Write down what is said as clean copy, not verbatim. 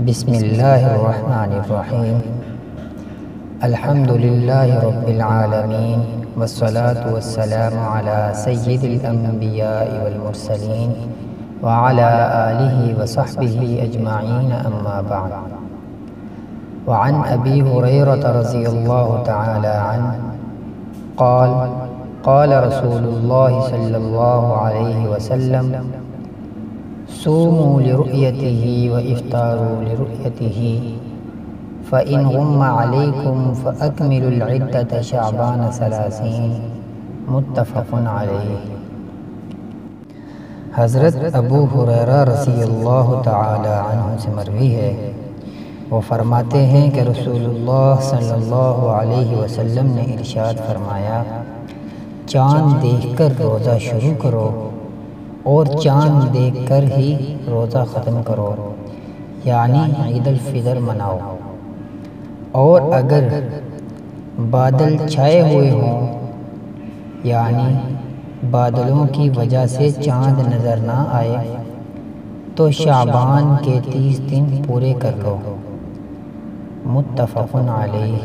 بسم اللہ الرحمن الرحیم الحمد للہ رب العالمین والصلاة والسلام علی سید الانبیاء والمرسلین وعلی آلہ وصحبہ اجمعین اما بعد وعن ابی ہریرہ رضی اللہ تعالی عنہ قال قال رسول اللہ صلی اللہ علیہ وسلم صوموا لرؤيته وافطروا لرؤيته فإن غم عليكم فأكملوا العدة شعبان 30 متفق علیہ۔ حضرت ابو ہریرہ رضی اللہ تعالی عنہ سے مروی ہے، وہ فرماتے ہیں کہ رسول اللہ صلی اللہ علیہ وسلم نے ارشاد فرمایا، چاند دیکھ کر روزہ شروع کرو اور چاند دیکھ کر ہی روزہ ختم کرو، یعنی عید الفطر مناؤ، اور اگر بادل چھائے ہوئے ہوں یعنی بادلوں کی وجہ سے چاند نظر نہ آئے تو شعبان کے 30 دن پورے کر لو، متفق علیہ۔